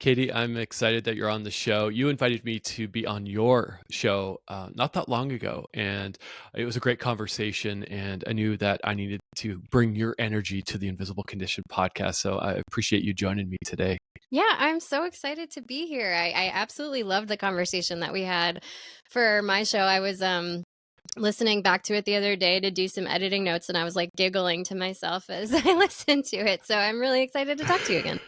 Katie, I'm excited that you're on the show. You invited me to be on your show not that long ago, and it was a great conversation. And I knew that I needed to bring your energy to the Invisible Condition podcast. So I appreciate you joining me today. Yeah, I'm so excited to be here. I absolutely loved the conversation that we had for my show. I was listening back to it the other day to do some editing notes, and I was like giggling to myself as I listened to it. So I'm really excited to talk to you again.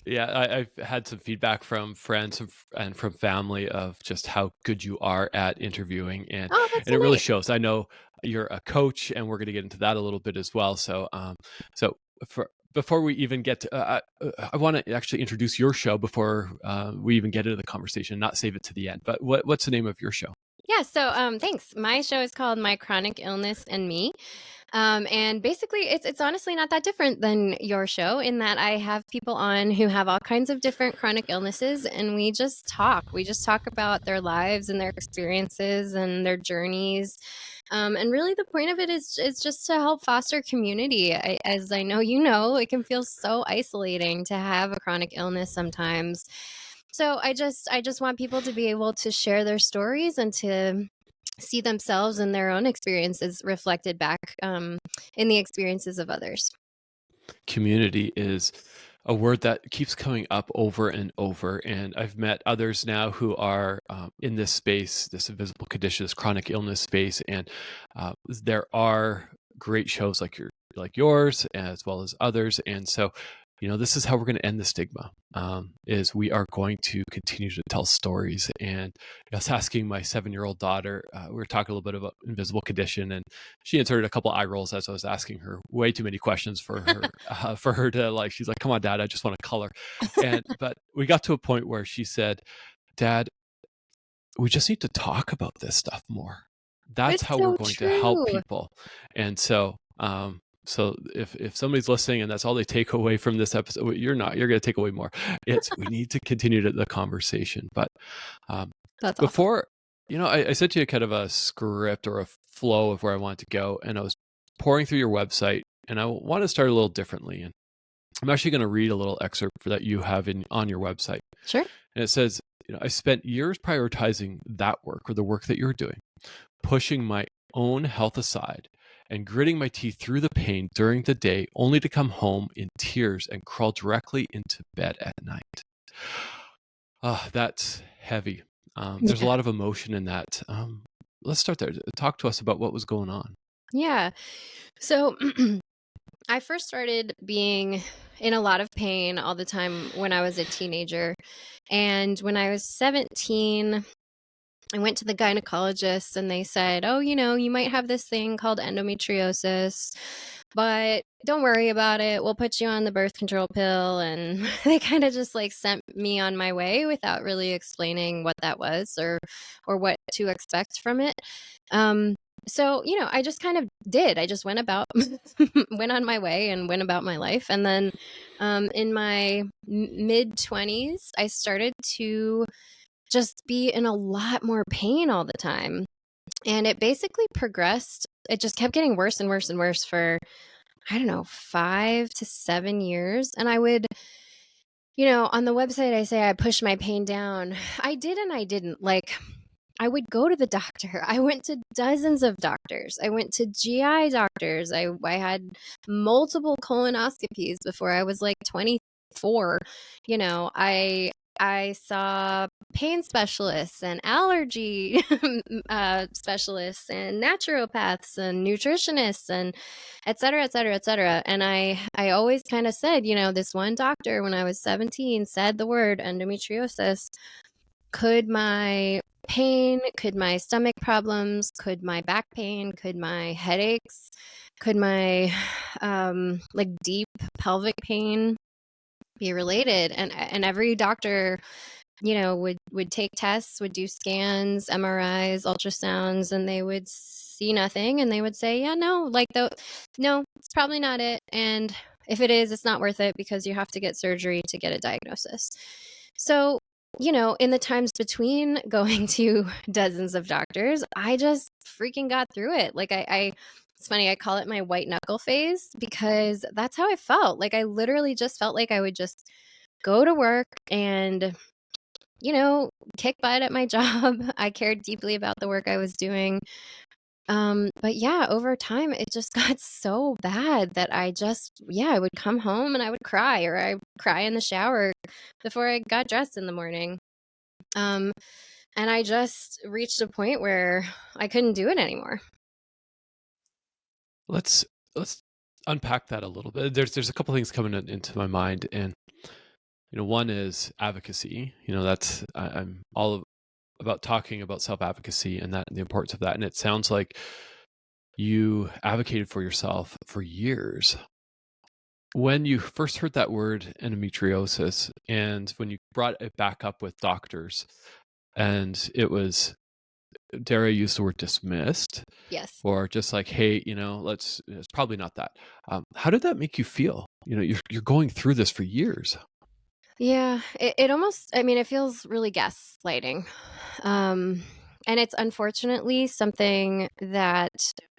Yeah, I've had some feedback from friends and from family of just how good you are at interviewing, and Oh, that's and so it really nice. shows. I know you're a coach, and we're going to get into that a little bit as well. So for before we even get to, I want to actually introduce your show before we even get into the conversation, not save it to the end. But what's the name of your show? Yeah, so thanks. My show is called My Chronic Illness and Me. And basically, it's honestly not that different than your show in that I have people on who have all kinds of different chronic illnesses, and we just talk. We just talk about their lives and their experiences and their journeys. And really, the point of it is just to help foster community. As I know you know, it can feel so isolating to have a chronic illness sometimes. So I just want people to be able to share their stories and to see themselves and their own experiences reflected back in the experiences of others. Community is a word that keeps coming up over and over. And I've met others now who are in this space, this invisible condition, this chronic illness space. And there are great shows like yours, as well as others. And so, this is how we're going to end the stigma. Is we are going to continue to tell stories. And I was asking my 7-year-old daughter, we were talking a little bit about invisible condition, and she inserted a couple eye rolls as I was asking her way too many questions for her to like. She's like, "Come on, Dad, I just want to color." But we got to a point where she said, "Dad, we just need to talk about this stuff more. That's It's how we're so going to help true. people." And so if somebody's listening and that's all they take away from this episode, you're going to take away more. We need to continue the conversation. But um, That's awesome. before, I sent you kind of a script or a flow of where I wanted to go, and I was pouring through your website, and I want to start a little differently. And I'm actually going to read a little excerpt that you have on your website. Sure. And it says, I spent years prioritizing that work or the work that you're doing, pushing my own health aside and gritting my teeth through the pain during the day, only to come home in tears and crawl directly into bed at night. That's heavy. There's a Yeah. lot of emotion in that. Let's start there. Talk to us about what was going on. Yeah. So I first started being in a lot of pain all the time when I was a teenager. And when I was 17, I went to the gynecologist and they said, "Oh, you might have this thing called endometriosis, but don't worry about it. We'll put you on the birth control pill." And they kind of just like sent me on my way without really explaining what that was or what to expect from it. Um, so, I just kind of did. I just went about, went on my way and went about my life. And then in my mid 20s, I started to just be in a lot more pain all the time. And it basically progressed. It just kept getting worse and worse and worse for, I don't know, 5 to 7 years. And I would, on the website, I say I pushed my pain down. I did and I didn't. Like, I would go to the doctor. I went to dozens of doctors. I went to GI doctors. I had multiple colonoscopies before I was like 24. I saw pain specialists and allergy specialists and naturopaths and nutritionists and et cetera, et cetera, et cetera. And I always kind of said, this one doctor when I was 17 said the word endometriosis. Could my pain, could my stomach problems, could my back pain, could my headaches, could my like deep pelvic pain be related? And every doctor, would take tests, would do scans, MRIs, ultrasounds, and they would see nothing, and they would say, yeah, no, no, it's probably not it. And if it is, it's not worth it because you have to get surgery to get a diagnosis. So, in the times between going to dozens of doctors, I just freaking got through it. Like it's funny, I call it my white knuckle phase because that's how I felt. Like I literally just felt like I would just go to work and, you know, kick butt at my job. I cared deeply about the work I was doing. But yeah, over time, it just got so bad that I would come home and I would cry, or I would cry in the shower before I got dressed in the morning. Um, and I just reached a point where I couldn't do it anymore. Let's unpack that a little bit. There's a couple things coming into my mind, and one is advocacy. That's I'm about talking about self-advocacy and the importance of that. And it sounds like you advocated for yourself for years. When you first heard that word endometriosis, and when you brought it back up with doctors, and it was, dare I use the word, dismissed, Yes. or just like, hey, it's probably not that. How did that make you feel? You're going through this for years. Yeah, it almost, I mean, it feels really gaslighting. Um, and it's unfortunately something that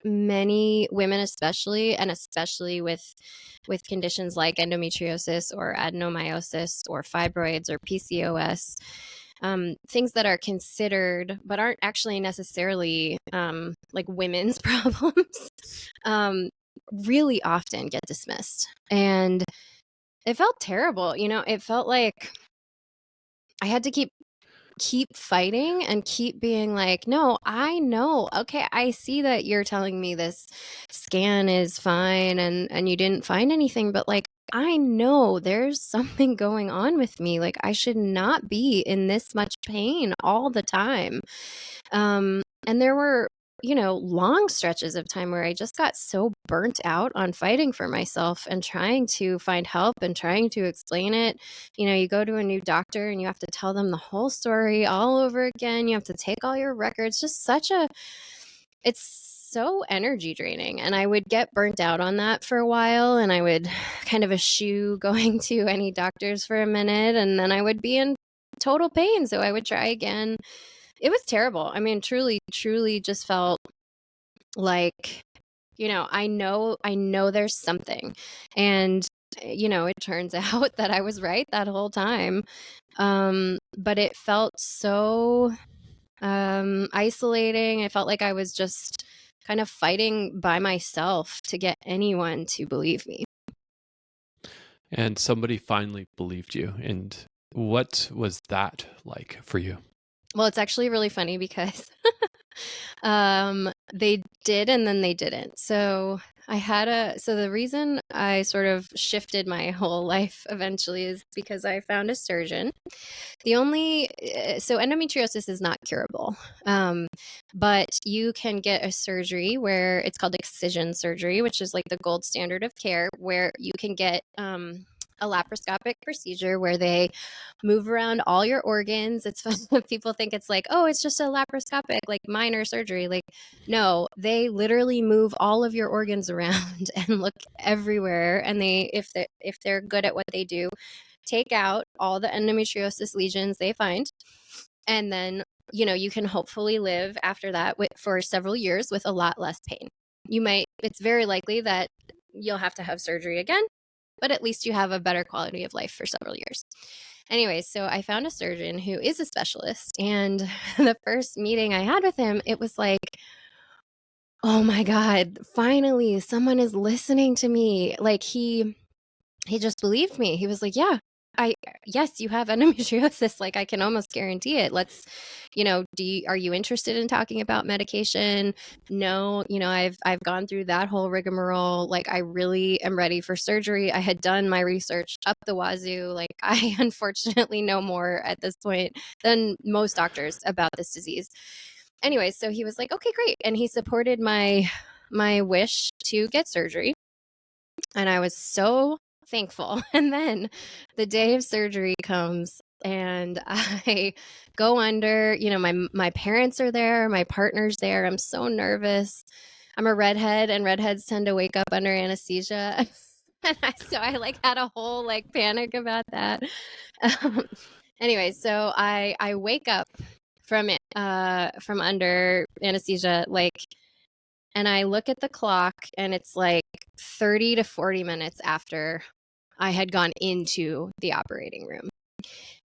many women, especially, and especially with conditions like endometriosis or adenomyosis or fibroids or PCOS, things that are considered but aren't actually necessarily like women's problems, um, really often get dismissed. And it felt terrible. It felt like I had to keep fighting and keep being like, "No, I know. Okay, I see that you're telling me this scan is fine and you didn't find anything, but like I know there's something going on with me. Like I should not be in this much pain all the time." And there were, long stretches of time where I just got so burnt out on fighting for myself and trying to find help and trying to explain it. You go to a new doctor and you have to tell them the whole story all over again. You have to take all your records. It's so energy draining. And I would get burnt out on that for a while, and I would kind of eschew going to any doctors for a minute, and then I would be in total pain. So I would try again. It was terrible. I mean, truly, truly just felt like, I know there's something. And, it turns out that I was right that whole time. But it felt so isolating. I felt like I was just kind of fighting by myself to get anyone to believe me. And somebody finally believed you. And what was that like for you? Well, it's actually really funny because they did and then they didn't. So so the reason I sort of shifted my whole life eventually is because I found a surgeon. So endometriosis is not curable, but you can get a surgery where it's called excision surgery, which is like the gold standard of care, where you can get a laparoscopic procedure where they move around all your organs. It's fun. People think it's like, oh, it's just a laparoscopic, like minor surgery. Like, no, they literally move all of your organs around and look everywhere. And if they're good at what they do, take out all the endometriosis lesions they find. And then, you can hopefully live after that for several years with a lot less pain. It's very likely that you'll have to have surgery again, but at least you have a better quality of life for several years. Anyway, so I found a surgeon who is a specialist. And the first meeting I had with him, it was like, oh my God, finally someone is listening to me. Like he just believed me. He was like, "Yeah, I yes, you have endometriosis. Like I can almost guarantee it. Let's, are you interested in talking about medication? No, I've gone through that whole rigmarole. Like I really am ready for surgery. I had done my research up the wazoo. Like I unfortunately know more at this point than most doctors about this disease." Anyway, so he was like, "Okay, great." And he supported my wish to get surgery. And I was so thankful. And then the day of surgery comes and I go under, my parents are there, my partner's there. I'm so nervous. I'm a redhead and redheads tend to wake up under anesthesia. So I like had a whole like panic about that. Um, anyway, so I wake up from under anesthesia, like, and I look at the clock and it's like 30 to 40 minutes after I had gone into the operating room.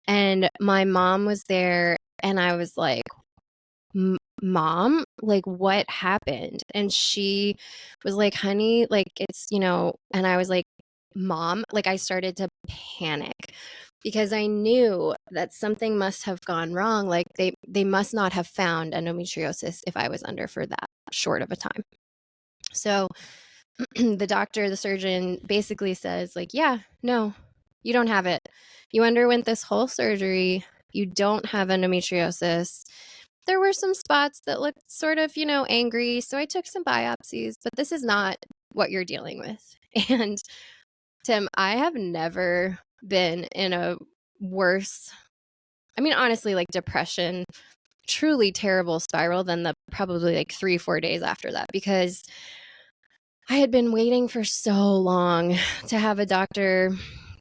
And my mom was there, and I was like, Mom, like, what happened? And she was like, honey, like, it's, and I was like, Mom, like, I started to panic because I knew that something must have gone wrong. Like, they must not have found endometriosis if I was under for that short of a time. So the surgeon basically says, like, yeah, no, you don't have it. You underwent this whole surgery. You don't have endometriosis. There were some spots that looked sort of, angry. So I took some biopsies, but this is not what you're dealing with. And Tim, I have never been in a worse, I mean, honestly, like depression, truly terrible spiral than the probably like 3-4 days after that, because I had been waiting for so long to have a doctor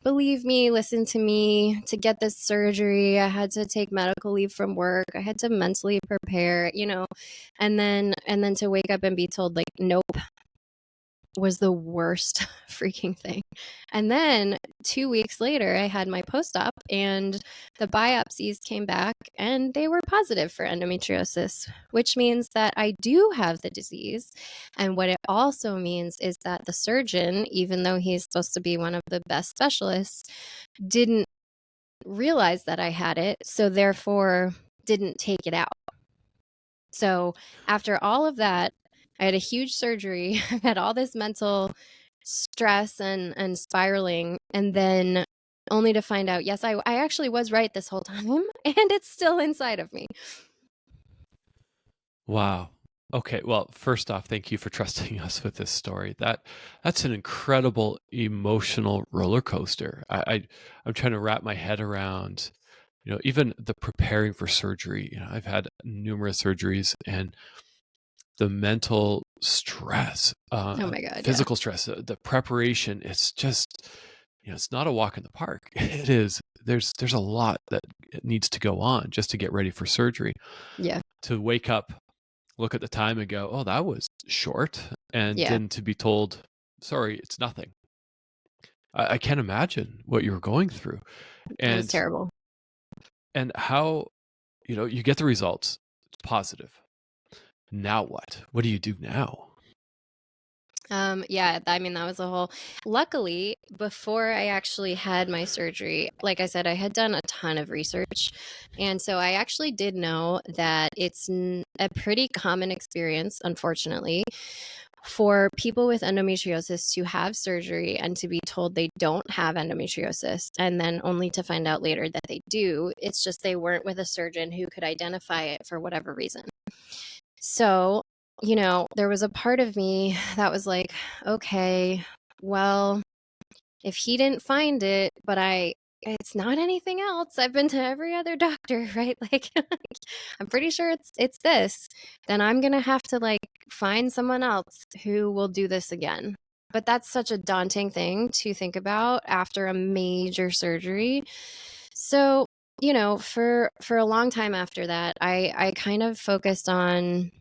believe me, listen to me, to get this surgery. I had to take medical leave from work. I had to mentally prepare, and then to wake up and be told like nope was the worst freaking thing. And then 2 weeks later, I had my post-op and the biopsies came back and they were positive for endometriosis, which means that I do have the disease. And what it also means is that the surgeon, even though he's supposed to be one of the best specialists, didn't realize that I had it, so therefore didn't take it out. So after all of that, I had a huge surgery, had all this mental stress and spiraling, and then only to find out, yes, I actually was right this whole time, and it's still inside of me. Wow. Okay. Well, first off, thank you for trusting us with this story. That's an incredible emotional roller coaster. I'm trying to wrap my head around, even the preparing for surgery. I've had numerous surgeries, and the mental stress, Oh my God, yeah. physical stress, the preparation. It's just, it's not a walk in the park. It is. There's a lot that needs to go on just to get ready for surgery. Yeah. To wake up, look at the time and go, oh, that was short. And Yeah. then to be told, sorry, it's nothing. I can't imagine what you were going through. It was And terrible. how, you get the results, it's positive. Now what? What do you do now? Yeah, I mean, that was a whole. Luckily, before I actually had my surgery, like I said, I had done a ton of research. And so I actually did know that it's a pretty common experience, unfortunately, for people with endometriosis to have surgery and to be told they don't have endometriosis, and then only to find out later that they do. It's just they weren't with a surgeon who could identify it for whatever reason. So, there was a part of me that was like, okay, well, if he didn't find it, but it's not anything else. I've been to every other doctor, right? Like, I'm pretty sure it's this. Then I'm gonna have to like find someone else who will do this again. But that's such a daunting thing to think about after a major surgery. So, for a long time after that, I kind of focused on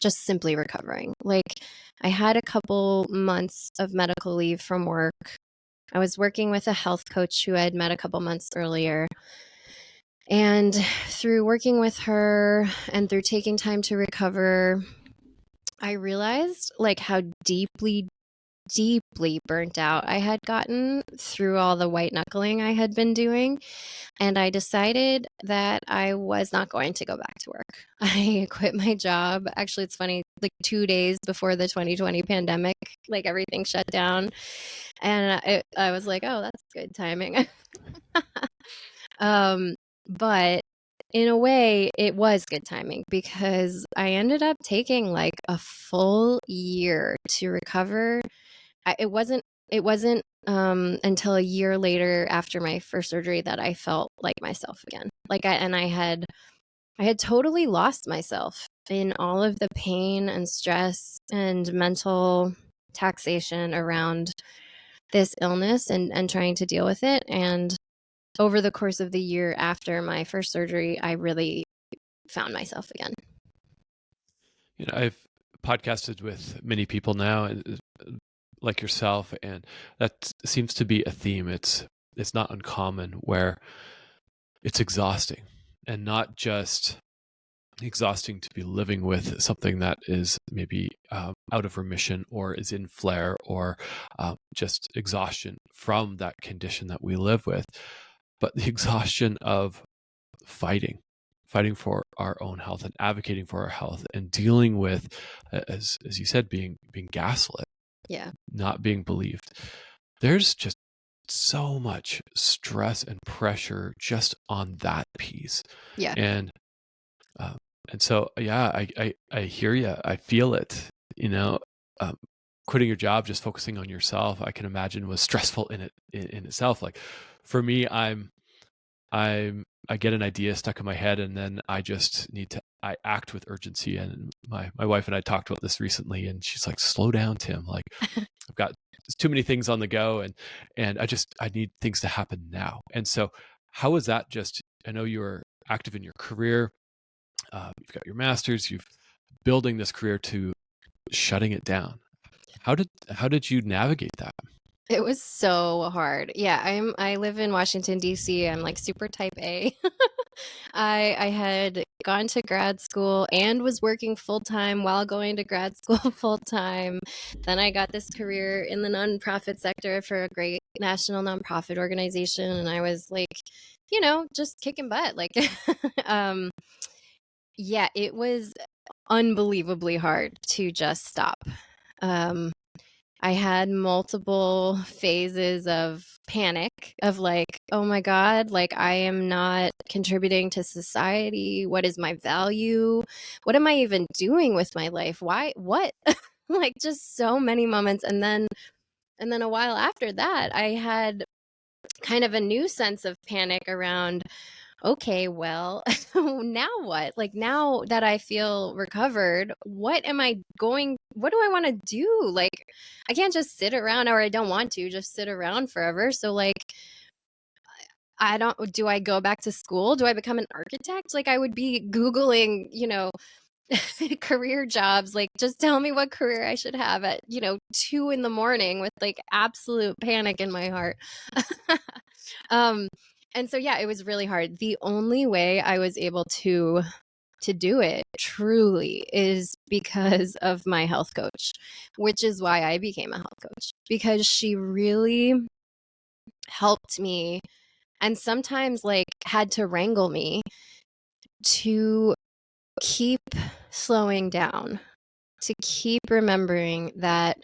just simply recovering. Like, I had a couple months of medical leave from work. I was working with a health coach who I had met a couple months earlier. And through working with her and through taking time to recover, I realized like how deeply, deeply burnt out I had gotten through all the white knuckling I had been doing. And I decided that I was not going to go back to work. I quit my job. Actually, it's funny, like 2 days before the 2020 pandemic, like everything shut down. And I was like, oh, that's good timing. But in a way, it was good timing because I ended up taking like a full year to recover. It wasn't until a year later after my first surgery that I felt like myself again. I had totally lost myself in all of the pain and stress and mental taxation around this illness and trying to deal with it. And over the course of the year after my first surgery, I really found myself again. I've podcasted with many people now, like yourself, and that seems to be a theme. It's not uncommon where it's exhausting, and not just exhausting to be living with something that is maybe out of remission or is in flare, or just exhaustion from that condition that we live with, but the exhaustion of fighting for our own health and advocating for our health and dealing with, as you said, being gaslit, Yeah. not being believed. There's just so much stress and pressure just on that piece. Yeah. And um, and so, yeah, I hear you. I feel it. You know, um, quitting your job, just focusing on yourself, I can imagine was stressful in itself. Like for me, I get an idea stuck in my head, and then I act with urgency. And my wife and I talked about this recently, and she's like, "Slow down, Tim. Like I've got too many things on the go, and I need things to happen now." And so, how is that? Just, I know you're active in your career. You've got your master's. You've building this career to shutting it down. How did you navigate that? It was so hard. Yeah, I live in Washington, D.C. I'm like super type A. I had gone to grad school and was working full time while going to grad school full time. Then I got this career in the nonprofit sector for a great national nonprofit organization, and I was like, just kicking butt. Like, um, yeah, it was unbelievably hard to just stop. Um, I had multiple phases of panic of like, oh my God, like I am not contributing to society. What is my value? What am I even doing with my life? Why, what? Like just so many moments. And then a while after that, I had kind of a new sense of panic around, okay, well, now what? Like now that I feel recovered, what do I want to do? Like I can't just sit around, or I don't want to just sit around forever. So like do I go back to school? Do I become an architect? Like I would be Googling, career jobs, like just tell me what career I should have at 2 in the morning with like absolute panic in my heart. um and so yeah, it was really hard. The only way I was able to do it truly is because of my health coach, which is why I became a health coach, because she really helped me and sometimes like had to wrangle me to keep slowing down, to keep remembering that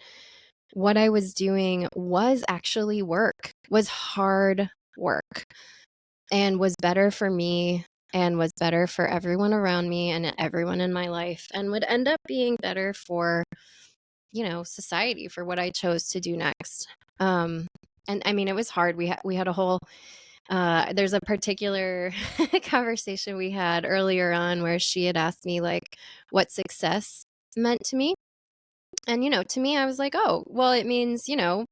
what I was doing was actually work, was hard work, and was better for me and was better for everyone around me and everyone in my life, and would end up being better for, society, for what I chose to do next. And I mean, it was hard. We had a whole there's a particular conversation we had earlier on where she had asked me like what success meant to me. And, to me, I was like, oh, well, it means,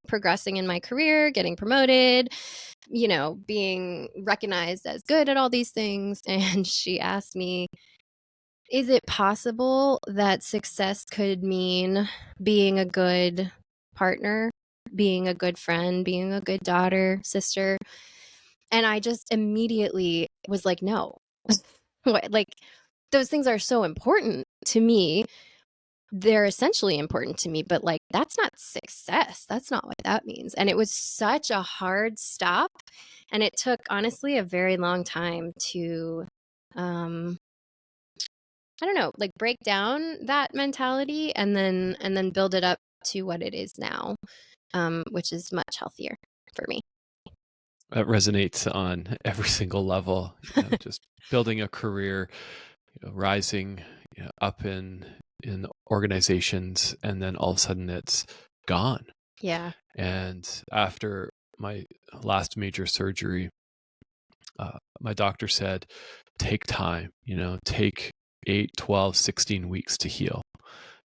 progressing in my career, getting promoted, being recognized as good at all these things. And she asked me, is it possible that success could mean being a good partner, being a good friend, being a good daughter, sister? And I just immediately was like, no. What, like, those things are so important to me. They're essentially important to me, but like, that's not success. That's not what that means. And it was such a hard stop. And it took, honestly, a very long time to, I don't know, like break down that mentality and then build it up to what it is now, which is much healthier for me. That resonates on every single level. Just building a career, rising up in organizations, and then all of a sudden it's gone. Yeah. And after my last major surgery, my doctor said, take time, take 8, 12, 16 weeks to heal.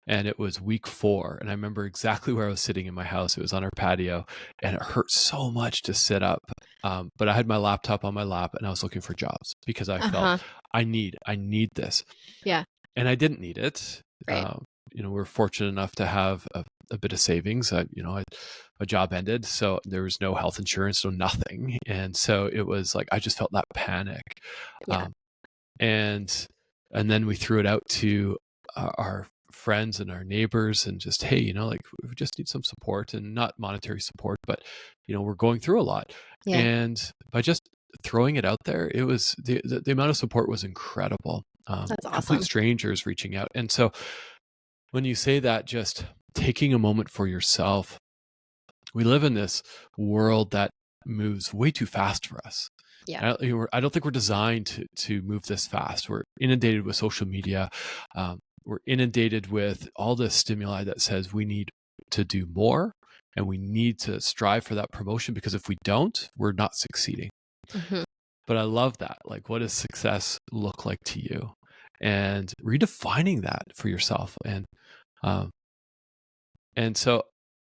And it was week 4. And I remember exactly where I was sitting in my house. It was on our patio, and it hurt so much to sit up. But I had my laptop on my lap, and I was looking for jobs because I felt Uh-huh. I need this. Yeah. And I didn't need it. Right. we're fortunate enough to have a bit of savings. A job ended, so there was no health insurance, no nothing. And so it was like, I just felt that panic. Yeah. Um, and then we threw it out to our friends and our neighbors and just, hey, like, we just need some support, and not monetary support, but we're going through a lot. Yeah. And by just throwing it out there, it was the amount of support was incredible. That's Complete awesome. strangers reaching out. And so when you say that, just taking a moment for yourself, we live in this world that moves way too fast for us. Yeah. I don't think we're designed to move this fast. We're inundated with social media. We're inundated with all this stimuli that says we need to do more, and we need to strive for that promotion, because if we don't, we're not succeeding. Mm-hmm. But I love that. Like, what does success look like to you? And redefining that for yourself. Um, and so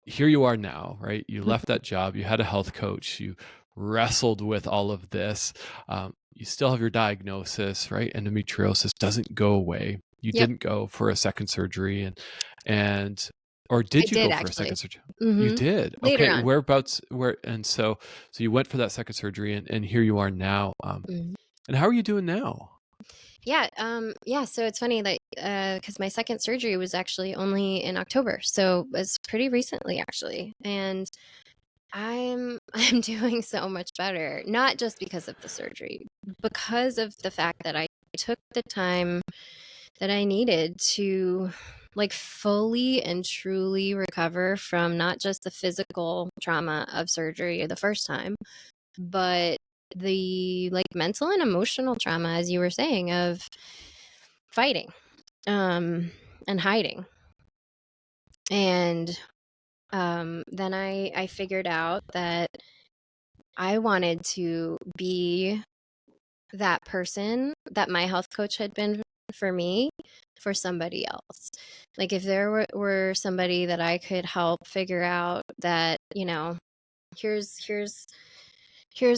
here you are now, right? You left that job, you had a health coach, you wrestled with all of this. You still have your diagnosis, right? Endometriosis doesn't go away. You Yep. didn't go for a second surgery, and or I did you did go for a actually. second surgery? You Mm-hmm. did. Later Okay. on. Whereabouts where and so you went for that second surgery, and here you are now. Mm-hmm. And how are you doing now? Yeah. Yeah. So it's funny that because my second surgery was actually only in October, so it's pretty recently actually, and I'm doing so much better. Not just because of the surgery, because of the fact that I took the time that I needed to like fully and truly recover from not just the physical trauma of surgery the first time, but the like mental and emotional trauma, as you were saying, of fighting and hiding. And then I figured out that I wanted to be that person that my health coach had been for me for somebody else. Like if there were somebody that I could help figure out that, here's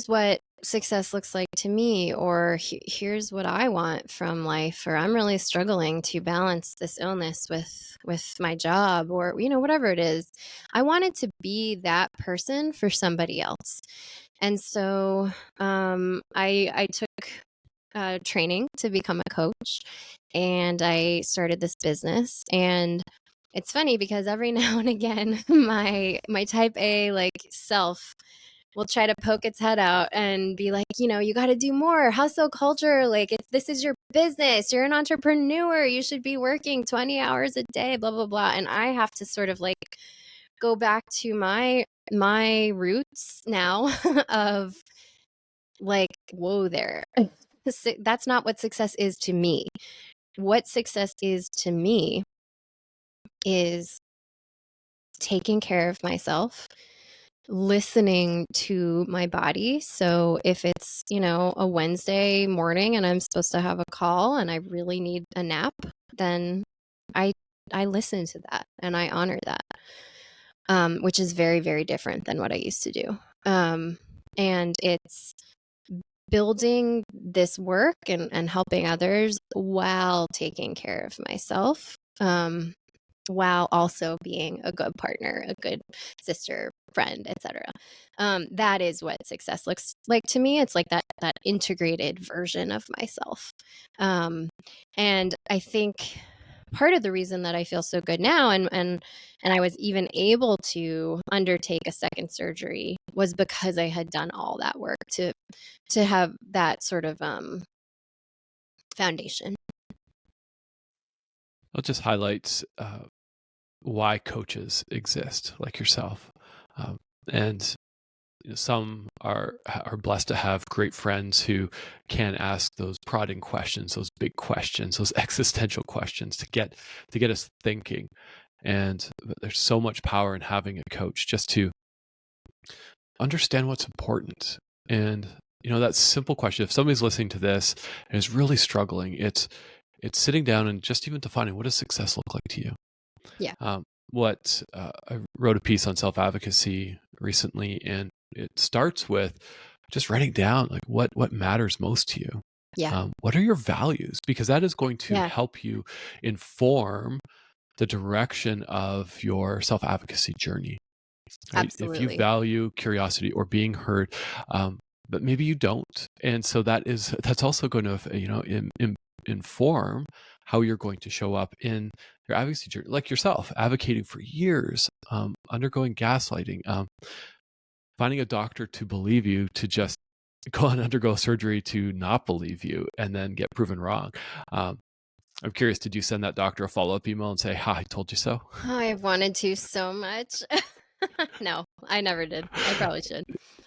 what success looks like to me, or here's what I want from life, or I'm really struggling to balance this illness with my job, or whatever it is. I wanted to be that person for somebody else. And so I took training to become a coach, and I started this business. And it's funny because every now and again my type A like self will try to poke its head out and be like, you got to do more. Hustle culture. Like, this is your business. You're an entrepreneur. You should be working 20 hours a day, blah, blah, blah. And I have to sort of like go back to my roots now of like, whoa there. That's not what success is to me. What success is to me is taking care of myself, listening to my body. So if it's, a Wednesday morning and I'm supposed to have a call and I really need a nap, then I I listen to that and I honor that, which is very, very different than what I used to do. And it's building this work and helping others while taking care of myself. While also being a good partner, a good sister, friend, etc. That is what success looks like to me. It's like that integrated version of myself. And I think part of the reason that I feel so good now and I was even able to undertake a second surgery was because I had done all that work to have that sort of foundation. It just highlights why coaches exist, like yourself. And some are blessed to have great friends who can ask those prodding questions, those big questions, those existential questions to get us thinking. And there's so much power in having a coach just to understand what's important. And that simple question, if somebody's listening to this and is really struggling, it's sitting down and just even defining, what does success look like to you? Yeah. I wrote a piece on self-advocacy recently, and it starts with just writing down like what matters most to you. Yeah. What are your values? Because that is going to Yeah. help you inform the direction of your self-advocacy journey, right? If you Absolutely. value curiosity or being heard, but maybe you don't, and so that's also going to inform how you're going to show up in your advocacy journey, like yourself advocating for years, undergoing gaslighting, finding a doctor to believe you, to just go and undergo surgery to not believe you and then get proven wrong. um, I'm curious, did you send that doctor a follow-up email and say, "Ha, I told you so"? Oh, I've wanted to so much. No, I never did. I probably should.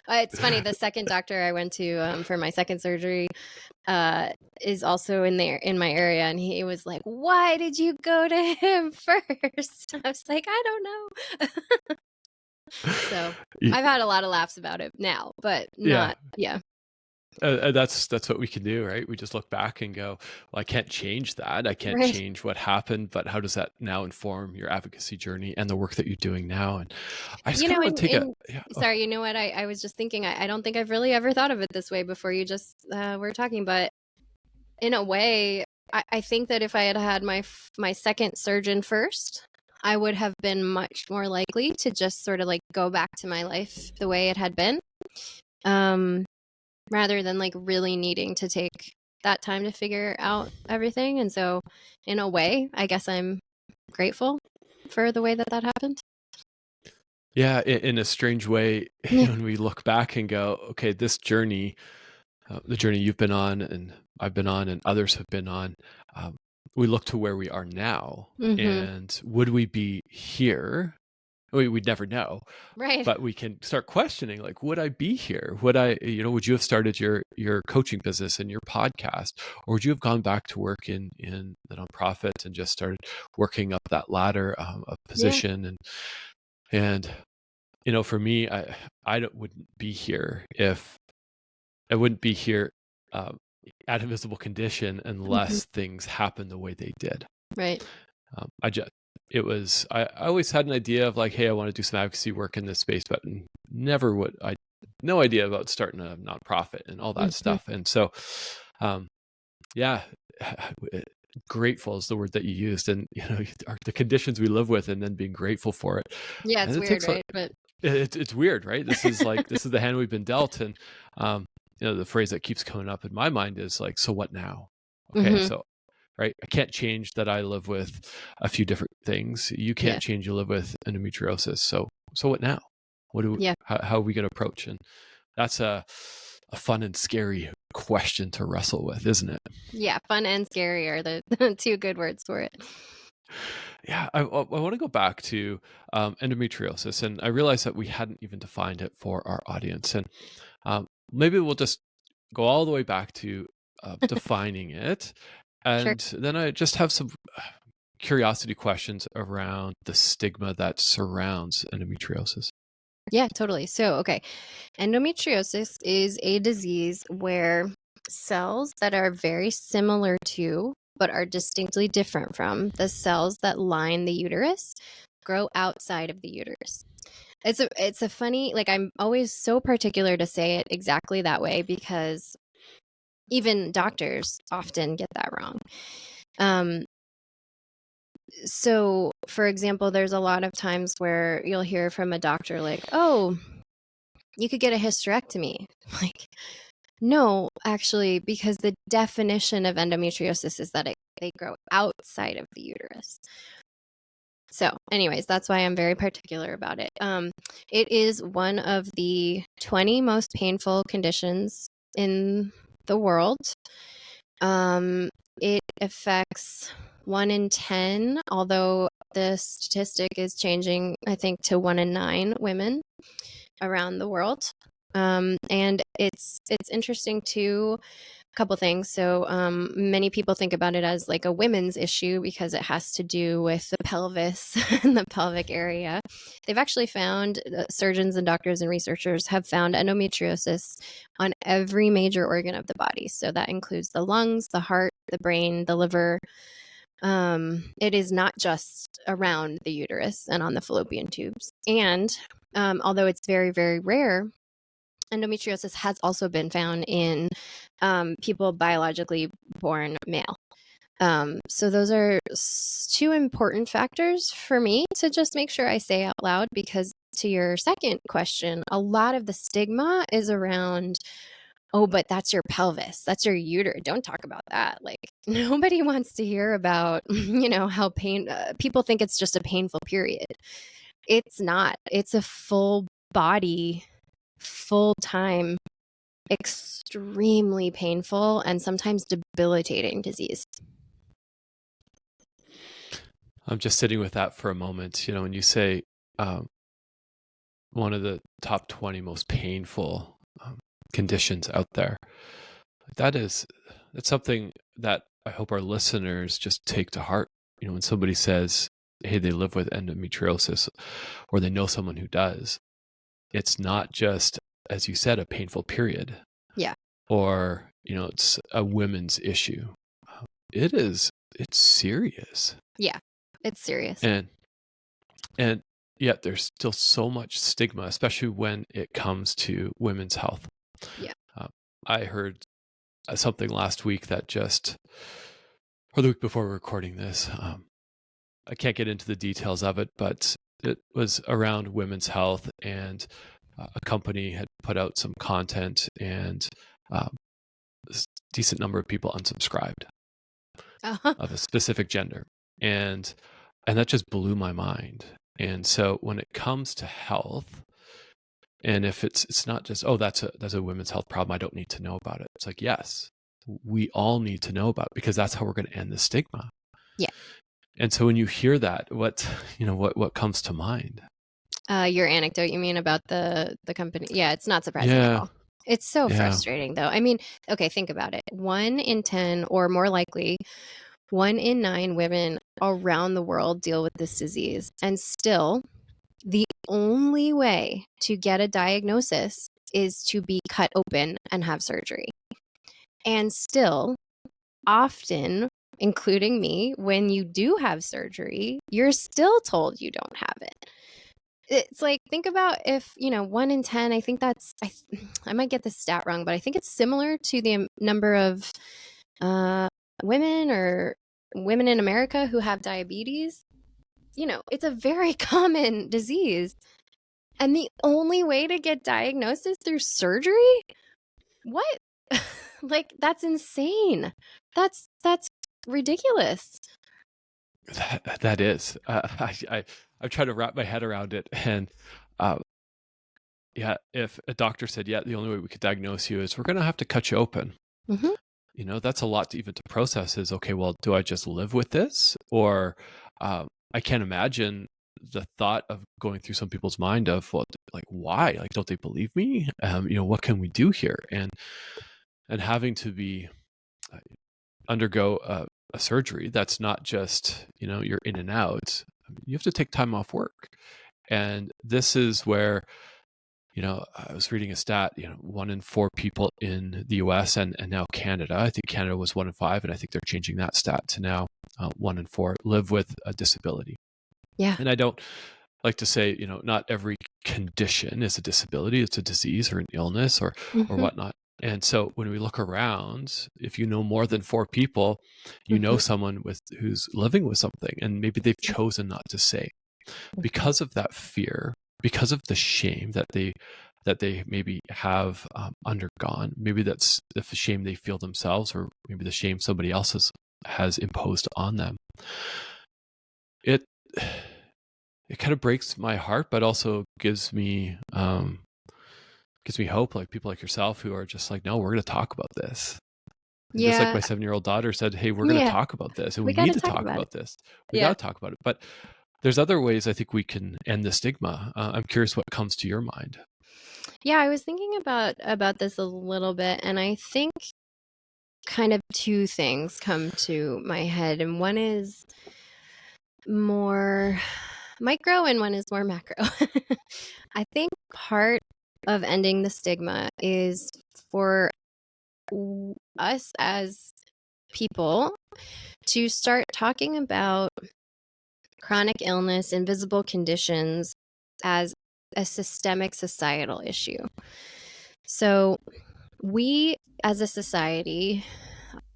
It's funny. The second doctor I went to for my second surgery uh, is also in my area, and he was like, "Why did you go to him first?" I was like, "I don't know." So Y- I've had a lot of laughs about it now, but yeah. not. Yeah, That's what we can do, right? We just look back and go, well, I can't change that. I can't right. change what happened, but how does that now inform your advocacy journey and the work that you're doing now? And I just You kind know, of want to take a, and yeah. Oh, sorry, you know what? I was just thinking. I don't think I've really ever thought of it this way before. You just were talking, but in a way, I think that if I had had my second surgeon first, I would have been much more likely to just sort of like go back to my life the way it had been, um, rather than like really needing to take that time to figure out everything. And so, in a way, I guess I'm grateful for the way that that happened. yeah, in a strange way, Yeah. when we look back and go, okay, this journey, the journey you've been on and I've been on and others have been on, um, we look to where we are now, Mm-hmm. and would we be here? We'd never know, Right. but we can start questioning, like, would I be here? Would you have started your coaching business and your podcast, or would you have gone back to work in the nonprofit and just started working up that ladder of Yeah. position? And for me, wouldn't be here if I wouldn't be here, um, at Invisible Condition, Mm-hmm. unless things happened the way they did. Right. I just I always had an idea of like, hey, I want to do some advocacy work in this space, but never would I no idea about starting a nonprofit and all that Mm-hmm. stuff. And so, um, yeah, grateful is the word that you used, and the conditions we live with, and then being grateful for it. Yeah, And it's it weird, takes right? But it's weird, right? This is the hand we've been dealt, and um, the phrase that keeps coming up in my mind is like, so what now? Okay, mm-hmm. so right, I can't change that I live with a few different things. You Yeah. can't change you live with endometriosis. So what now? Yeah. How are we going to approach? And that's a fun and scary question to wrestle with, isn't it? Yeah, fun and scary are the two good words for it. Yeah, I want to go back to endometriosis, and I realized that we hadn't even defined it for our audience, and maybe we'll just go all the way back to defining it, Sure. and then I just have some curiosity questions around the stigma that surrounds endometriosis. Yeah, totally. So, okay. Endometriosis is a disease where cells that are very similar to, but are distinctly different from the cells that line the uterus grow outside of the uterus. It's a funny, like I'm always so particular to say it exactly that way because even doctors often get that wrong. Um, so for example, there's a lot of times where you'll hear from a doctor like, "Oh, you could get a hysterectomy." Like, no, actually, because the definition of endometriosis is that they grow outside of the uterus. So, anyways, that's why I'm very particular about it. It is one of the 20 most painful conditions in the world. It affects 1 in 10, although the statistic is changing, I think, to 1 in 9 women around the world. And it's interesting too. A couple things. So many people think about it as like a women's issue because it has to do with the pelvis and the pelvic area. They've actually found surgeons and doctors and researchers have found endometriosis on every major organ of the body. So that includes the lungs, the heart, the brain, the liver. It is not just around the uterus and on the fallopian tubes. And although it's very, very rare, endometriosis has also been found in people biologically born male. So those are two important factors for me to just make sure I say out loud, because to your second question, a lot of the stigma is around, oh, but that's your pelvis, that's your uterus. Don't talk about that. Like, nobody wants to hear about, how people think it's just a painful period. It's not. It's a full body, full time, extremely painful and sometimes debilitating disease. I'm just sitting with that for a moment. When you say one of the top 20 most painful conditions out there, that's something that I hope our listeners just take to heart. When somebody says, hey, they live with endometriosis, or they know someone who does, it's not just, as you said, a painful period. Yeah. Or, it's a women's issue. It's serious. Yeah, it's serious. And yet there's still so much stigma, especially when it comes to women's health. Yeah. I heard something last week that or the week before we're recording this, I can't get into the details of it, but it was around women's health, and a company had put out some content, and a decent number of people unsubscribed of a specific gender. And that just blew my mind. And so when it comes to health, and if it's not just, oh, that's a women's health problem, I don't need to know about it. It's like, yes, we all need to know about it, because that's how we're going to end the stigma. Yeah. And so when you hear that, what comes to mind? Your anecdote, you mean, about the company? Yeah, it's not surprising at all. It's so frustrating, though. I mean, okay, think about it. 1 in 10, or more likely, 1 in 9 women around the world deal with this disease. And still, the only way to get a diagnosis is to be cut open and have surgery. And still, often, including me, when you do have surgery, you're still told you don't have it. It's like, think about if, 1 in 10, I think I might get the stat wrong, but I think it's similar to the number of women in America who have diabetes. It's a very common disease. And the only way to get diagnosed is through surgery? What? Like, that's insane. That's ridiculous. That is. I've tried to wrap my head around it, and if a doctor said, yeah, the only way we could diagnose you is we're going to have to cut you open. Mm-hmm. That's a lot to process. Is, okay, well, do I just live with this? Or I can't imagine the thought of going through some people's mind of, well, like, why? Like, don't they believe me? What can we do here? And having to undergo a surgery that's not just, you're in and out. You have to take time off work. And this is where, I was reading a stat, 1 in 4 people in the US and now Canada, I think Canada was 1 in 5, and I think they're changing that stat to now 1 in 4 live with a disability. Yeah. And I don't like to say, not every condition is a disability, it's a disease or an illness or whatnot. And so when we look around, if you know more than 4 people, you know someone who's living with something, and maybe they've chosen not to say because of that fear, because of the shame that they maybe have undergone. Maybe that's the shame they feel themselves, or maybe the shame somebody else has imposed on them. It kind of breaks my heart, but also gives me hope. Like people like yourself who are just like, no, we're going to talk about this. Yeah. Just like my 7-year-old daughter said, hey, we're going to talk about this, and we need to talk about this. We got to talk about it. But there's other ways I think we can end the stigma. I'm curious what comes to your mind. Yeah, I was thinking about this a little bit, and I think kind of 2 things come to my head, and one is more micro and one is more macro. I think part of ending the stigma is for us as people to start talking about chronic illness, invisible conditions as a systemic societal issue. So we as a society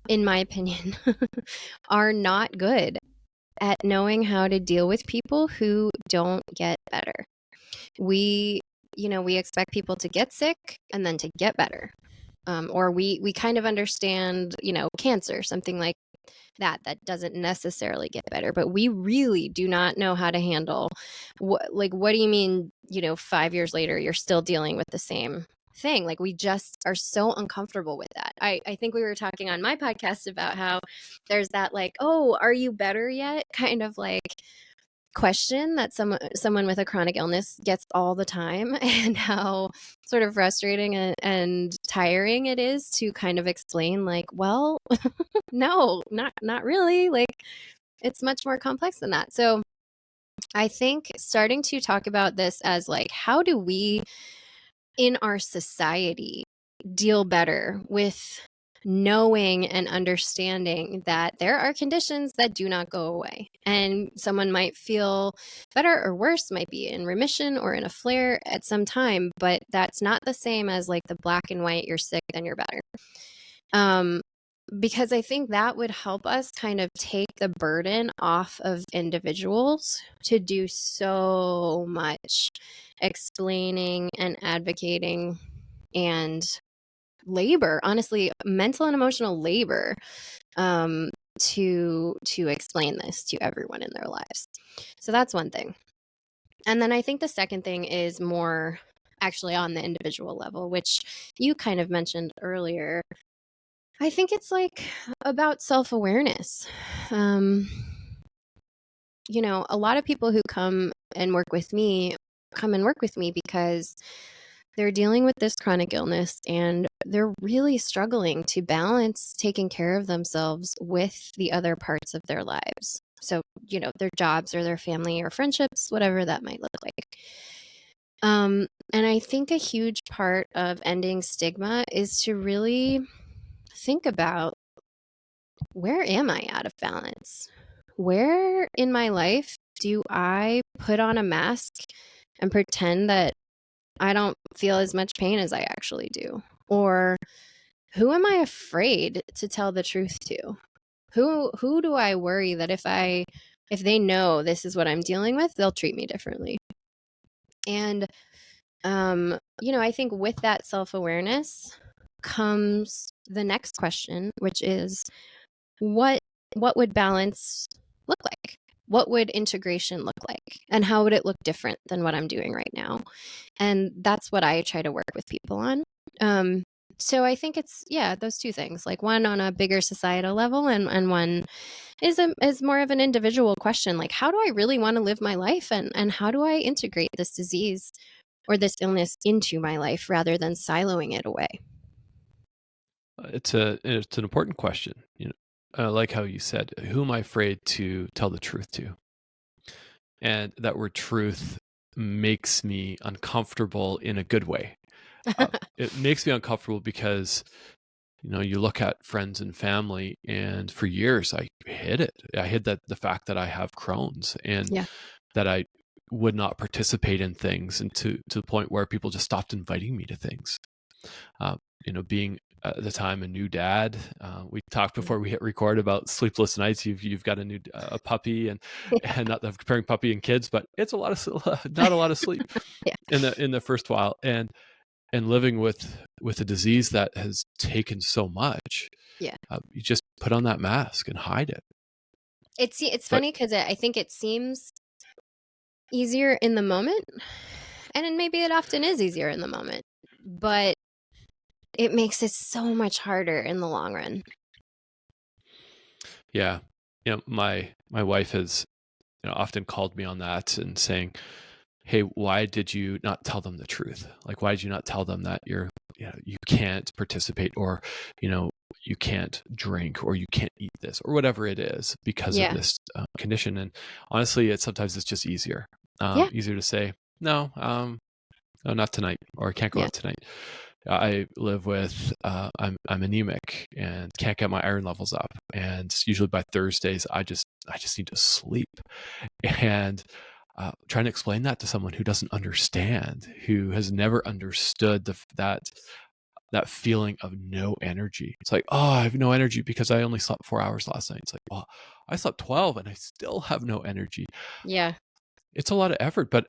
in my opinion, are not good at knowing how to deal with people who don't get better. We, we expect people to get sick and then to get better. Or we kind of understand, cancer, something like that doesn't necessarily get better, but we really do not know how to handle what do you mean, 5 years later you're still dealing with the same thing? Like, we just are so uncomfortable with that. I think we were talking on my podcast about how there's that, like, oh, are you better yet kind of like question that someone with a chronic illness gets all the time, and how sort of frustrating and tiring it is to kind of explain, like, well, no, not really. Like, it's much more complex than that. So I think starting to talk about this as, like, how do we in our society deal better with knowing and understanding that there are conditions that do not go away, and someone might feel better or worse, might be in remission or in a flare at some time, but that's not the same as, like, the black and white, you're sick then you're better. Because I think that would help us kind of take the burden off of individuals to do so much explaining and advocating and labor, honestly, mental and emotional labor, to explain this to everyone in their lives. So that's one thing. And then I think the second thing is more actually on the individual level, which you kind of mentioned earlier. I think it's like about self-awareness. A lot of people who come and work with me because they're dealing with this chronic illness and they're really struggling to balance taking care of themselves with the other parts of their lives. So, their jobs or their family or friendships, whatever that might look like. And I think a huge part of ending stigma is to really think about, where am I out of balance? Where in my life do I put on a mask and pretend that I don't feel as much pain as I actually do? Or who am I afraid to tell the truth to? Who do I worry that if they know this is what I'm dealing with, they'll treat me differently? And I think with that self-awareness comes the next question, which is, what would balance look like? What would integration look like? And how would it look different than what I'm doing right now? And that's what I try to work with people on. So I think it's, those two things, like one on a bigger societal level, and one is more of an individual question, like, how do I really want to live my life, and how do I integrate this disease or this illness into my life rather than siloing it away? It's an important question. I like how you said, "Who am I afraid to tell the truth to?" And that word "truth" makes me uncomfortable in a good way. It makes me uncomfortable because you look at friends and family, and for years I hid it. I hid that the fact that I have Crohn's, and Yeah. that I would not participate in things, and to the point where people just stopped inviting me to things. Being at the time a new dad, we talked before we hit record about sleepless nights. You've got a puppy, and not that I'm comparing puppy and kids, but it's a lot of not a lot of sleep Yeah. in the first while, and living with a disease that has taken so much. Yeah. You just put on that mask and hide it. It's But funny because I think it seems easier in the moment, and then maybe it often is easier in the moment, but it makes it so much harder in the long run. yeah, my wife has often called me on that and saying, "Hey, why did you not tell them the truth? Like, why did you not tell them that you can't participate, or you can't drink, or you can't eat this, or whatever it is, because of Yeah. this condition?" And honestly, sometimes it's just easier Yeah. easier to say no, no, not tonight, or I can't go Yeah. out tonight. I live with I'm anemic and can't get my iron levels up, and usually by Thursdays I just need to sleep. And trying to explain that to someone who doesn't understand, who has never understood that that feeling of no energy. It's like, oh, I have no energy because I only slept 4 hours last night. It's like, well, I slept 12 and I still have no energy. Yeah. It's a lot of effort, but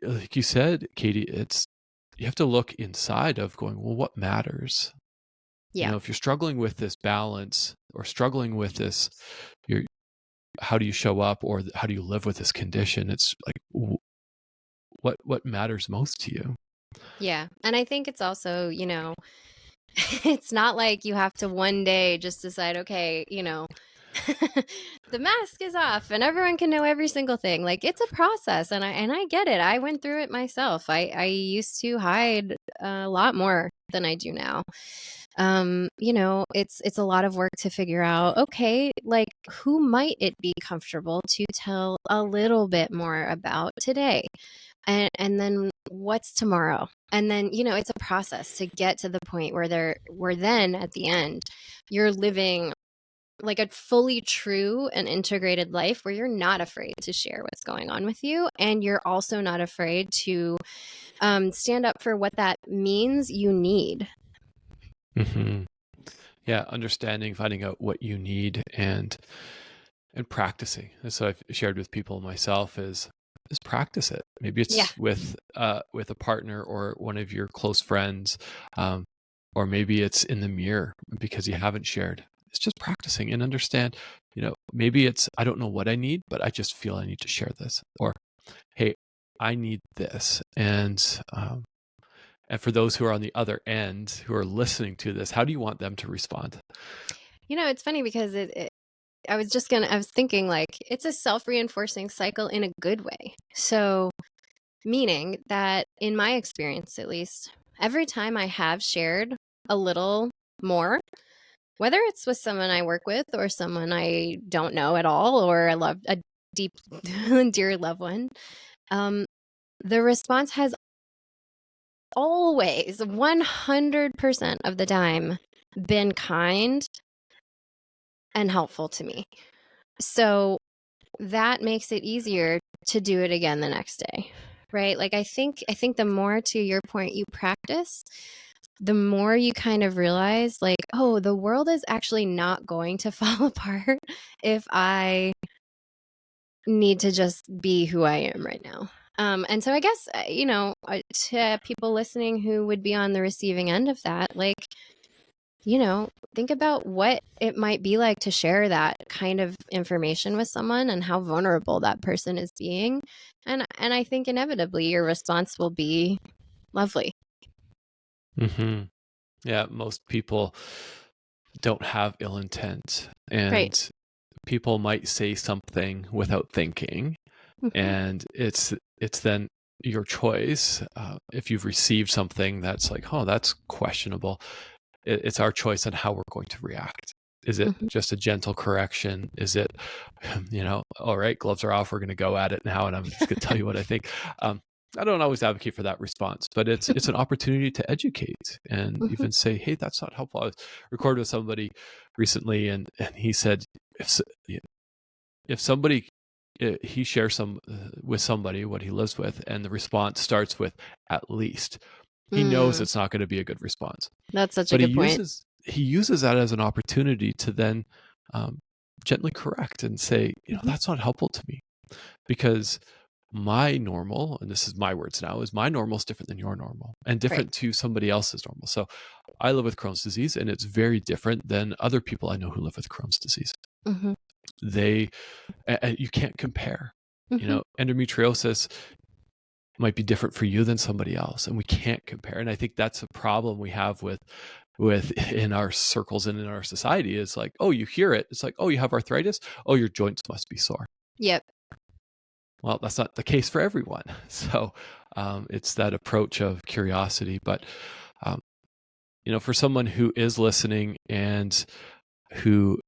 like you said, Katie, you have to look inside of going, well, what matters? Yeah. If you're struggling with this balance or struggling with this, how do you show up, or how do you live with this condition? It's like, what matters most to you? Yeah. And I think it's also, it's not like you have to one day just decide, okay, the mask is off and everyone can know every single thing. Like, it's a process, and I get it. I went through it myself. I used to hide a lot more than I do now. It's a lot of work to figure out, okay, like, who might it be comfortable to tell a little bit more about today? And then what's tomorrow? And then, it's a process to get to the point where then at the end, you're living like a fully true and integrated life where you're not afraid to share what's going on with you. And you're also not afraid to stand up for what that means you need. Mm-hmm. Yeah, understanding, finding out what you need, and practicing. And so I've shared with people myself is practice it. Maybe Yeah. it's with a partner or one of your close friends, or maybe it's in the mirror because you haven't shared. It's just practicing and understand. Maybe it's, I don't know what I need, but I just feel I need to share this, or hey, I need this. And for those who are on the other end, who are listening to this, how do you want them to respond? It's funny because I was thinking, like, it's a self-reinforcing cycle in a good way. So, meaning that in my experience, at least, every time I have shared a little more, whether it's with someone I work with or someone I don't know at all, or I love a deep, dear loved one, the response has always 100% of the time been kind and helpful to me. So that makes it easier to do it again the next day, right? Like, I think the more, to your point, you practice, the more you kind of realize, like, oh, the world is actually not going to fall apart if I need to just be who I am right now. And so I guess, to people listening who would be on the receiving end of that, like, think about what it might be like to share that kind of information with someone and how vulnerable that person is being. And I think inevitably your response will be lovely. Mm-hmm. Yeah, most people don't have ill intent, Right. and people might say something without thinking, Hmm. and it's then your choice. If you've received something that's like, oh, that's questionable, it's our choice on how we're going to react. Is it Hmm. just a gentle correction? Is it, all right, gloves are off, we're going to go at it now, and I'm just going to tell you what I think. I don't always advocate for that response, but it's an opportunity to educate and Hmm. even say, hey, that's not helpful. I was recorded with somebody recently, and he said, if somebody he shares with somebody what he lives with, and the response starts with at least, he knows Mm, it's not going to be a good response, that's such a but he good point. uses that as an opportunity to then gently correct and say, Hmm. that's not helpful to me, because my normal, and this is my words now, is my normal is different than your normal and Right. different to somebody else's normal. So I live with Crohn's disease, and it's very different than other people I know who live with Crohn's disease. Hmm. They You can't compare. Hmm. Endometriosis might be different for you than somebody else, and we can't compare. And I think that's a problem we have with in our circles and in our society, is like, oh, you hear it, it's like, oh, you have arthritis, oh, your joints must be sore. Yep. Well, that's not the case for everyone. So it's that approach of curiosity. But um, for someone who is listening and who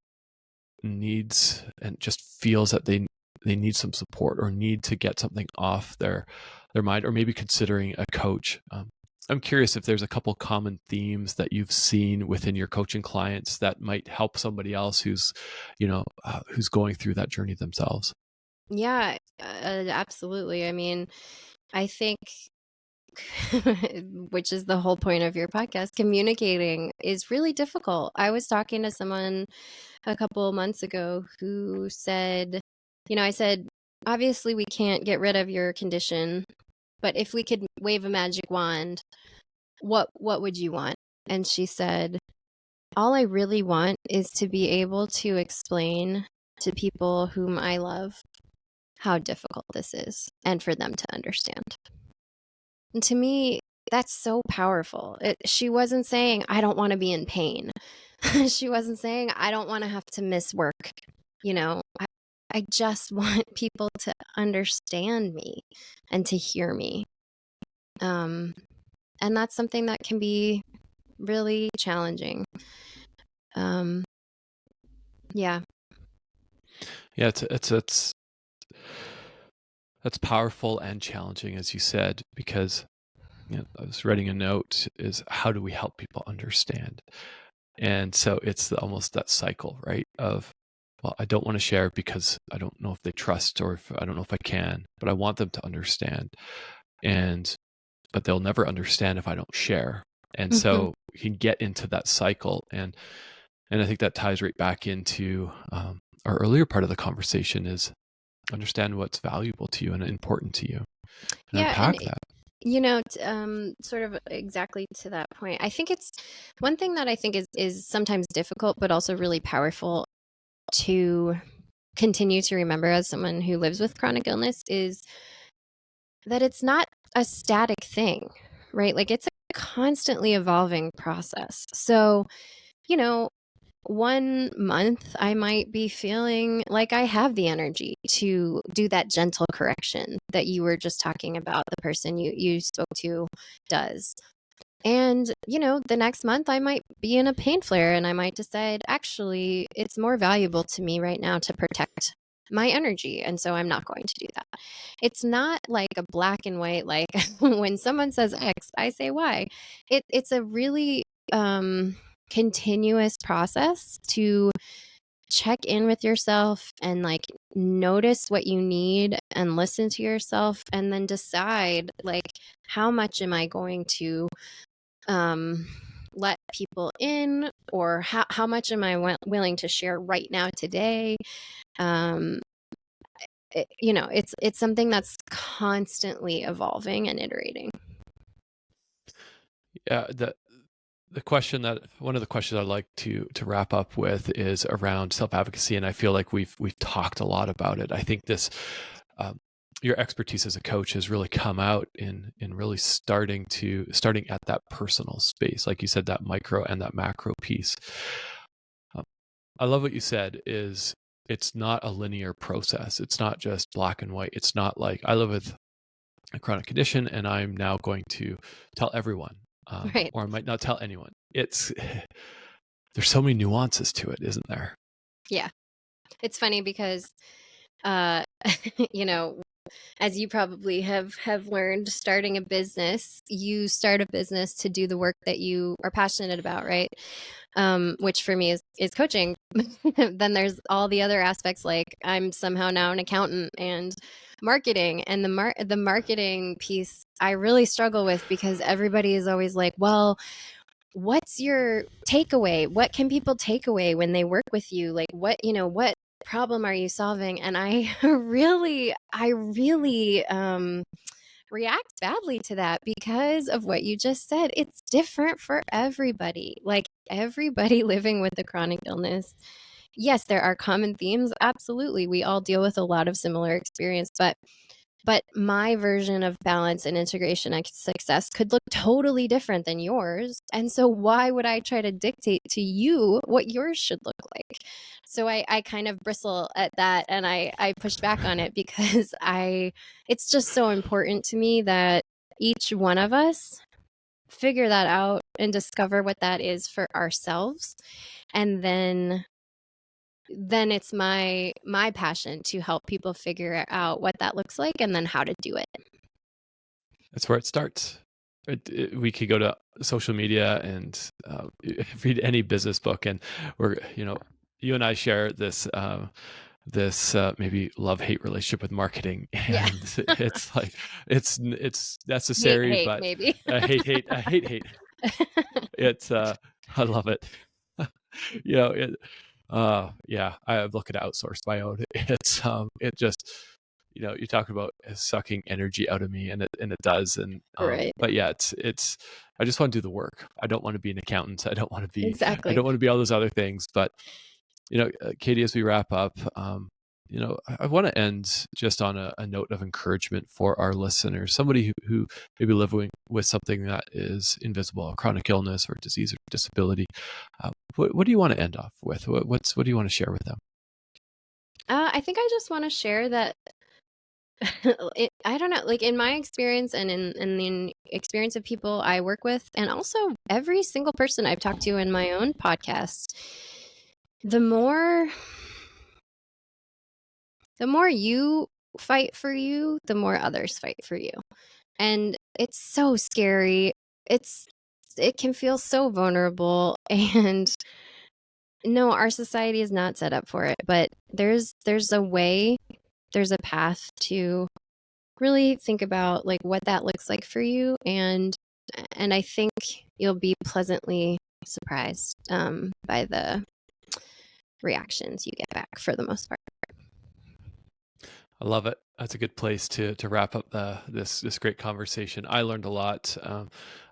needs and just feels that they need some support or need to get something off their mind, or maybe considering a coach, I'm curious if there's a couple common themes that you've seen within your coaching clients that might help somebody else who's going through that journey themselves. Yeah, absolutely. I mean, I think which is the whole point of your podcast, communicating is really difficult. I was talking to someone a couple months ago who said, I said, obviously we can't get rid of your condition, but if we could wave a magic wand, what would you want? And she said, all I really want is to be able to explain to people whom I love how difficult this is and for them to understand. And to me, that's so powerful. She wasn't saying, I don't want to be in pain. She wasn't saying, I don't want to have to miss work. I just want people to understand me and to hear me. And that's something that can be really challenging. Yeah. Yeah, that's powerful and challenging, as you said, because I was writing a note, is how do we help people understand? And so it's almost that cycle, right? Of, well, I don't want to share because I don't know if they trust, or if I don't know if I can, but I want them to understand. But they'll never understand if I don't share. And so we can get into that cycle. And I think that ties right back into our earlier part of the conversation, is understand what's valuable to you and important to you, and unpack that. Sort of exactly to that point, I think it's one thing that I think is sometimes difficult, but also really powerful to continue to remember as someone who lives with chronic illness, is that it's not a static thing, right? Like, it's a constantly evolving process. So, 1 month I might be feeling like I have the energy to do that gentle correction that you were just talking about, the person you spoke to does. And, the next month I might be in a pain flare and I might decide, actually, it's more valuable to me right now to protect my energy. And so I'm not going to do that. It's not like a black and white, like when someone says X, I say Y. It's a really continuous process to check in with yourself and like notice what you need and listen to yourself, and then decide, like, how much am I going to let people in, or how much am I willing to share right now today. It's something that's constantly evolving and iterating. Yeah, the question that one of the questions I'd like to wrap up with is around self-advocacy, and I feel like we've talked a lot about it. I think this your expertise as a coach has really come out in really starting at that personal space, like you said, that micro and that macro piece. I love what you said, is it's not a linear process. It's not just black and white. It's not like I live with a chronic condition and I'm now going to tell everyone, Right. or I might not tell anyone. There's so many nuances to it, isn't there? Yeah. It's funny because, you know, as you probably have learned, starting a business, you start a business to do the work that you are passionate about, right? Which for me is coaching. Then there's all the other aspects, like I'm somehow now an accountant and marketing, and the marketing piece I really struggle with, because everybody is always like, well, what's your takeaway? What can people take away when they work with you? Like, what problem are you solving? And I really react badly to that, because of what you just said. It's different for everybody. Like, everybody living with a chronic illness, yes, there are common themes. Absolutely. We all deal with a lot of similar experience, but my version of balance and integration and success could look totally different than yours. And so why would I try to dictate to you what yours should look like? So I kind of bristle at that, and I push back on it, because it's just so important to me that each one of us figure that out and discover what that is for ourselves. And then it's my passion to help people figure out what that looks like, and then how to do it. That's where it starts. We could go to social media and read any business book, and you and I share this this maybe love-hate relationship with marketing, Yeah. and it's like it's Hate, necessary, hate, but maybe. hate. It's I love it. You know, yeah, I'm looking to outsource my own. It just, you're talking about sucking energy out of me, and it does. And Right. but yeah, it's I just want to do the work. I don't want to be an accountant. I Exactly. don't want to be all those other things. But Katie, as we wrap up, I want to end just on a note of encouragement for our listeners. Somebody who maybe living with something that is invisible, a chronic illness or disease or disability. What do you want to end off with? What do you want to share with them? I think I just want to share that I don't know, like in my experience and in the experience of people I work with, and also every single person I've talked to in my own podcast, the more you fight for you, the more others fight for you. And it's so scary. It can feel so vulnerable and no, our society is not set up for it, but there's a way, there's a path to really think about like what that looks like for you, and I think you'll be pleasantly surprised by the reactions you get back for the most part. I love it. That's a good place to wrap up this great conversation. I learned a lot. I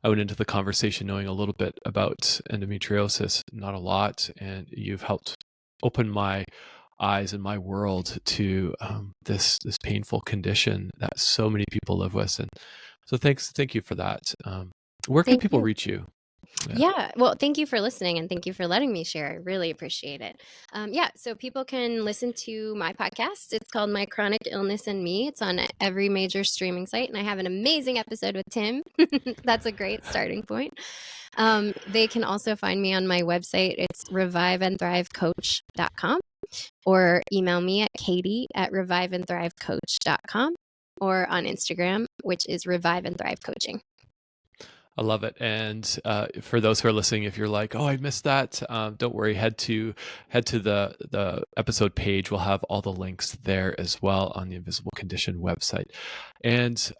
went into the conversation knowing a little bit about endometriosis, not a lot, and you've helped open my eyes and my world to this painful condition that so many people live with. And so thank you for that. Where can Thank people you. reach you? Yeah. Well, thank you for listening and thank you for letting me share. I really appreciate it. Yeah. So people can listen to my podcast. It's called My Chronic Illness and Me. It's on every major streaming site. And I have an amazing episode with Tim. That's a great starting point. They can also find me on my website. It's reviveandthrivecoach.com, or email me at katie@reviveandthrivecoach.com, or on Instagram, which is Revive and Thrive Coaching. I love it. And for those who are listening, if you're like, "Oh, I missed that," don't worry. Head to the episode page. We'll have all the links there as well on the Invisible Condition website. And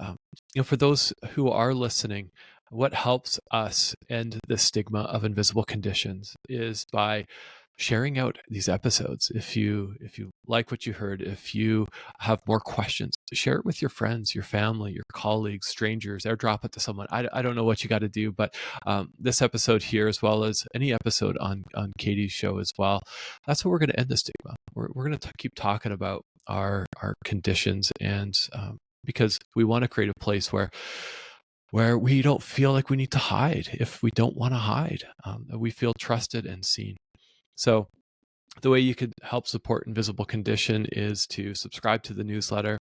for those who are listening, what helps us end the stigma of invisible conditions is by sharing out these episodes. If you like what you heard, if you have more questions, share it with your friends, your family, your colleagues, strangers, airdrop it to someone. I don't know what you got to do, but this episode here, as well as any episode on Katie's show as well, that's what we're going to end the stigma. We're going to keep talking about our conditions, and because we want to create a place where we don't feel like we need to hide if we don't want to hide. We feel trusted and seen. So the way you could help support Invisible Condition is to subscribe to the newsletter.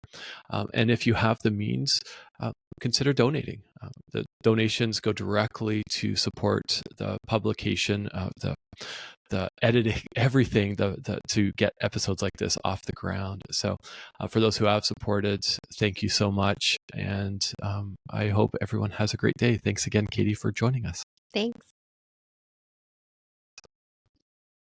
And if you have the means, consider donating. The donations go directly to support the publication, the editing, everything to get episodes like this off the ground. So for those who have supported, thank you so much. And I hope everyone has a great day. Thanks again, Katie, for joining us. Thanks.